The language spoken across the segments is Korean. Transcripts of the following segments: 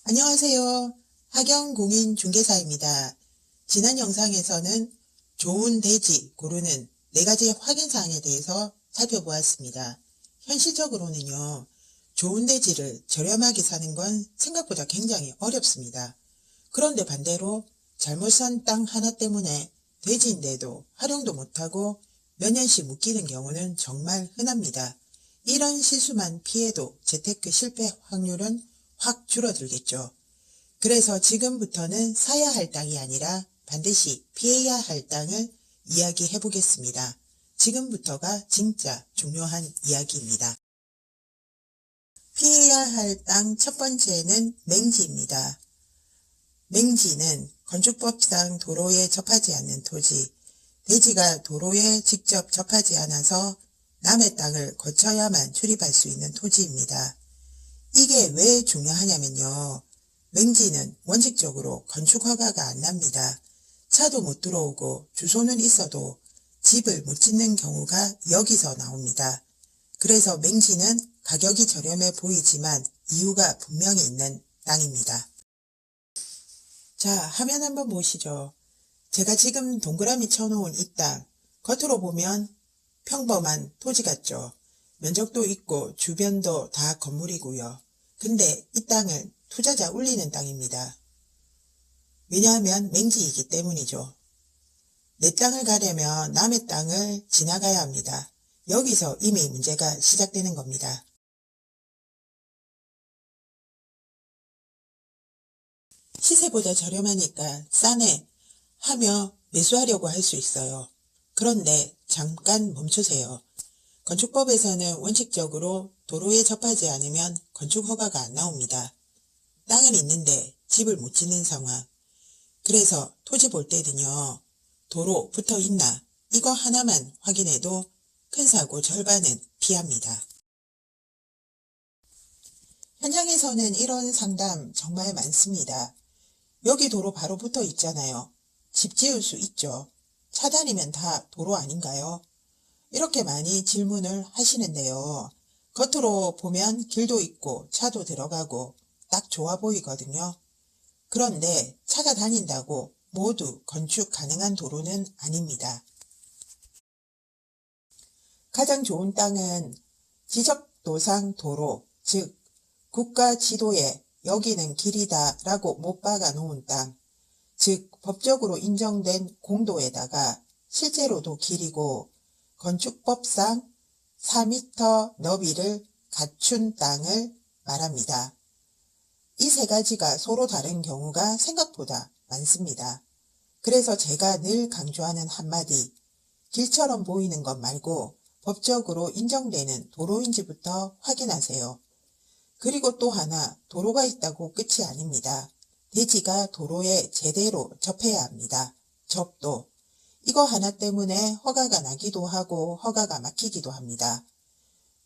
안녕하세요. 하경공인중개사입니다. 지난 영상에서는 좋은 대지 고르는 4가지 확인사항에 대해서 살펴보았습니다. 현실적으로는요, 좋은 대지를 저렴하게 사는 건 생각보다 굉장히 어렵습니다. 그런데 반대로 잘못 산 땅 하나 때문에 대지인데도 활용도 못하고 몇 년씩 묶이는 경우는 정말 흔합니다. 이런 실수만 피해도 재테크 실패 확률은 확 줄어들겠죠. 그래서 지금부터는 사야 할 땅이 아니라 반드시 피해야 할 땅을 이야기해 보겠습니다. 지금부터가 진짜 중요한 이야기입니다. 피해야 할 땅 첫 번째는 맹지입니다. 맹지는 건축법상 도로에 접하지 않는 토지, 대지가 도로에 직접 접하지 않아서 남의 땅을 거쳐야만 출입할 수 있는 토지입니다. 이게 왜 중요하냐면요. 맹지는 원칙적으로 건축 허가가 안 납니다. 차도 못 들어오고 주소는 있어도 집을 못 짓는 경우가 여기서 나옵니다. 그래서 맹지는 가격이 저렴해 보이지만 이유가 분명히 있는 땅입니다. 자, 화면 한번 보시죠. 제가 지금 동그라미 쳐놓은 이 땅, 겉으로 보면 평범한 토지 같죠. 면적도 있고 주변도 다 건물이고요. 근데 이 땅은 투자자 울리는 땅입니다. 왜냐하면 맹지이기 때문이죠. 내 땅을 가려면 남의 땅을 지나가야 합니다. 여기서 이미 문제가 시작되는 겁니다. 시세보다 저렴하니까 싸네 하며 매수하려고 할 수 있어요. 그런데 잠깐 멈추세요. 건축법에서는 원칙적으로 도로에 접하지 않으면 건축 허가가 안 나옵니다. 땅은 있는데 집을 못 짓는 상황. 그래서 토지 볼 때는요, 도로 붙어 있나 이거 하나만 확인해도 큰 사고 절반은 피합니다. 현장에서는 이런 상담 정말 많습니다. 여기 도로 바로 붙어 있잖아요. 집 지을 수 있죠. 차 다니면 다 도로 아닌가요? 이렇게 많이 질문을 하시는데요. 겉으로 보면 길도 있고 차도 들어가고 딱 좋아 보이거든요. 그런데 차가 다닌다고 모두 건축 가능한 도로는 아닙니다. 가장 좋은 땅은 지적도상 도로, 즉 국가 지도에 여기는 길이다 라고 못 박아 놓은 땅, 즉 법적으로 인정된 공도에다가 실제로도 길이고 건축법상 4m 너비를 갖춘 땅을 말합니다. 이 3가지가 서로 다른 경우가 생각보다 많습니다. 그래서 제가 늘 강조하는 한마디, 길처럼 보이는 것 말고 법적으로 인정되는 도로인지부터 확인하세요. 그리고 또 하나, 도로가 있다고 끝이 아닙니다. 대지가 도로에 제대로 접해야 합니다. 접도. 이거 하나 때문에 허가가 나기도 하고 허가가 막히기도 합니다.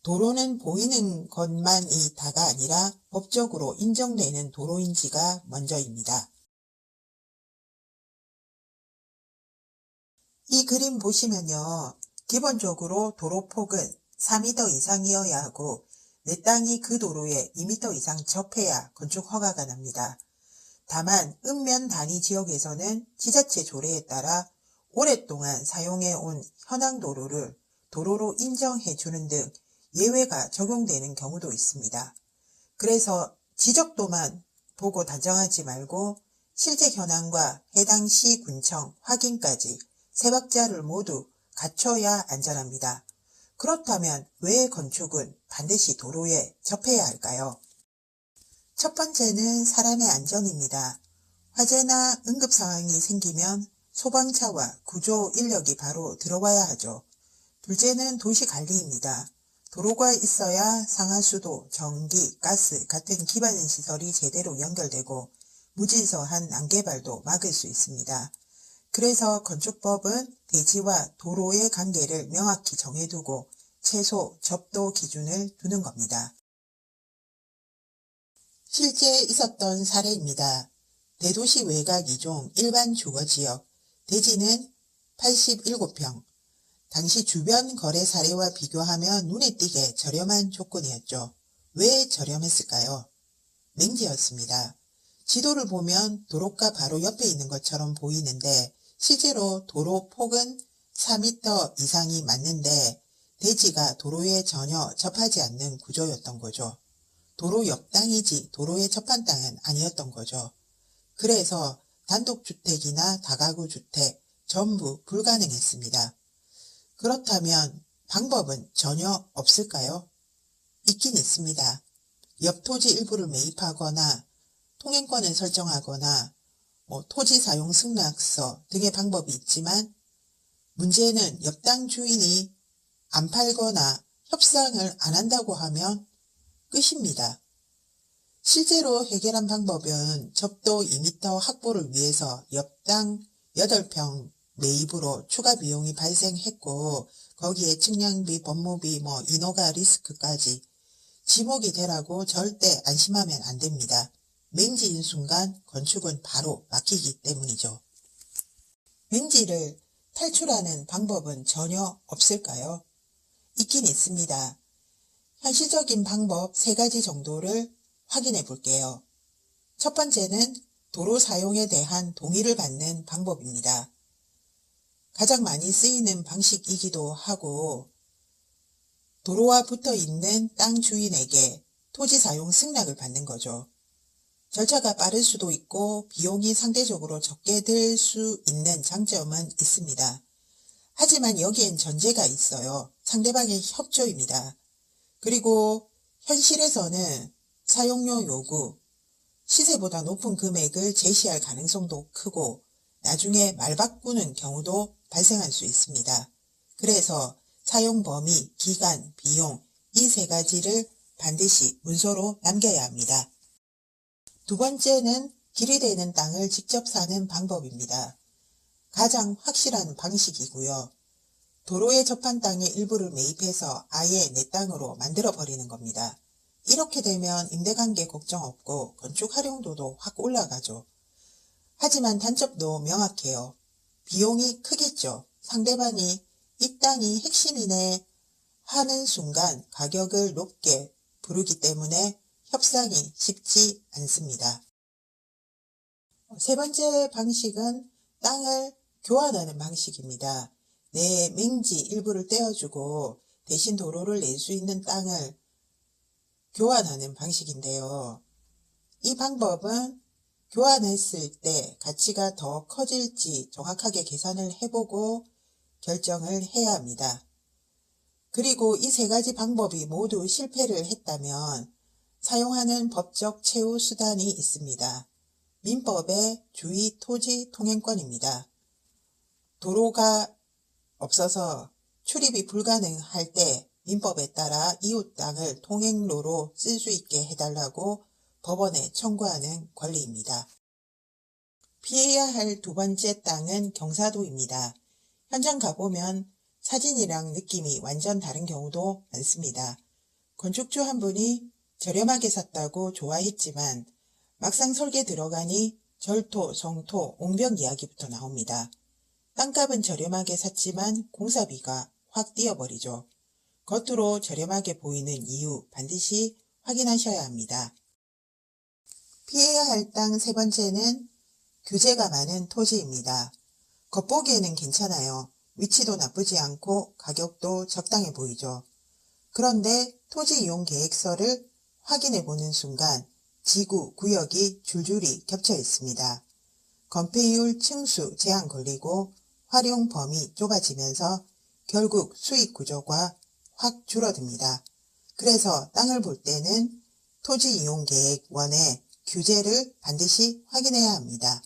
도로는 보이는 것만이 다가 아니라 법적으로 인정되는 도로인지가 먼저입니다. 이 그림 보시면요. 기본적으로 도로폭은 4m 이상이어야 하고 내 땅이 그 도로에 2m 이상 접해야 건축 허가가 납니다. 다만 읍면 단위 지역에서는 지자체 조례에 따라 오랫동안 사용해온 현황 도로를 도로로 인정해주는 등 예외가 적용되는 경우도 있습니다. 그래서 지적도만 보고 단정하지 말고 실제 현황과 해당 시 군청 확인까지 3박자를 모두 갖춰야 안전합니다. 그렇다면 왜 건축은 반드시 도로에 접해야 할까요? 첫 번째는 사람의 안전입니다. 화재나 응급 상황이 생기면 소방차와 구조 인력이 바로 들어와야 하죠. 둘째는 도시관리입니다. 도로가 있어야 상하수도, 전기, 가스 같은 기반 시설이 제대로 연결되고 무질서한 난개발도 막을 수 있습니다. 그래서 건축법은 대지와 도로의 관계를 명확히 정해두고 최소 접도 기준을 두는 겁니다. 실제 있었던 사례입니다. 대도시 외곽 2종 일반 주거지역, 대지는 87평. 당시 주변 거래 사례와 비교하면 눈에 띄게 저렴한 조건이었죠. 왜 저렴했을까요? 맹지였습니다. 지도를 보면 도로가 바로 옆에 있는 것처럼 보이는데 실제로 도로 폭은 4m 이상이 맞는데 대지가 도로에 전혀 접하지 않는 구조였던 거죠. 도로 옆 땅이지 도로에 접한 땅은 아니었던 거죠. 그래서 단독주택이나 다가구 주택 전부 불가능했습니다. 그렇다면 방법은 전혀 없을까요? 있긴 있습니다. 옆 토지 일부를 매입하거나 통행권을 설정하거나 토지 사용 승낙서 등의 방법이 있지만 문제는 옆 땅 주인이 안 팔거나 협상을 안 한다고 하면 끝입니다. 실제로 해결한 방법은 접도 2m 확보를 위해서 옆 땅 8평 매입으로 추가 비용이 발생했고 거기에 측량비, 법무비, 인허가 리스크까지 지목이 되라고 절대 안심하면 안 됩니다. 맹지인 순간 건축은 바로 막히기 때문이죠. 맹지를 탈출하는 방법은 전혀 없을까요? 있긴 있습니다. 현실적인 방법 3가지 정도를 확인해 볼게요. 첫 번째는 도로 사용에 대한 동의를 받는 방법입니다. 가장 많이 쓰이는 방식이기도 하고 도로와 붙어 있는 땅 주인에게 토지 사용 승낙을 받는 거죠. 절차가 빠를 수도 있고 비용이 상대적으로 적게 들 수 있는 장점은 있습니다. 하지만 여기엔 전제가 있어요. 상대방의 협조입니다. 그리고 현실에서는 사용료 요구, 시세보다 높은 금액을 제시할 가능성도 크고 나중에 말 바꾸는 경우도 발생할 수 있습니다. 그래서 사용 범위, 기간, 비용 이 3가지를 반드시 문서로 남겨야 합니다. 두 번째는 길이 되는 땅을 직접 사는 방법입니다. 가장 확실한 방식이고요. 도로에 접한 땅의 일부를 매입해서 아예 내 땅으로 만들어 버리는 겁니다. 이렇게 되면 임대관계 걱정 없고 건축 활용도도 확 올라가죠. 하지만 단점도 명확해요. 비용이 크겠죠. 상대방이 이 땅이 핵심이네 하는 순간 가격을 높게 부르기 때문에 협상이 쉽지 않습니다. 세 번째 방식은 땅을 교환하는 방식입니다. 내 맹지 일부를 떼어주고 대신 도로를 낼 수 있는 땅을 교환하는 방식인데요. 이 방법은 교환했을 때 가치가 더 커질지 정확하게 계산을 해보고 결정을 해야 합니다. 그리고 이 3가지 방법이 모두 실패를 했다면 사용하는 법적 최후 수단이 있습니다. 민법의 주의 토지 통행권입니다. 도로가 없어서 출입이 불가능할 때 민법에 따라 이웃 땅을 통행로로 쓸 수 있게 해달라고 법원에 청구하는 권리입니다. 피해야 할 두 번째 땅은 경사도입니다. 현장 가보면 사진이랑 느낌이 완전 다른 경우도 많습니다. 건축주 한 분이 저렴하게 샀다고 좋아했지만 막상 설계 들어가니 절토, 성토, 옹벽 이야기부터 나옵니다. 땅값은 저렴하게 샀지만 공사비가 확 뛰어버리죠. 겉으로 저렴하게 보이는 이유 반드시 확인하셔야 합니다. 피해야 할 땅 3번째는 규제가 많은 토지입니다. 겉보기에는 괜찮아요. 위치도 나쁘지 않고 가격도 적당해 보이죠. 그런데 토지 이용 계획서를 확인해 보는 순간 지구, 구역이 줄줄이 겹쳐 있습니다. 건폐율 층수 제한 걸리고 활용 범위 좁아지면서 결국 수익 구조가 확 줄어듭니다. 그래서 땅을 볼 때는 토지 이용 계획 1의 규제를 반드시 확인해야 합니다.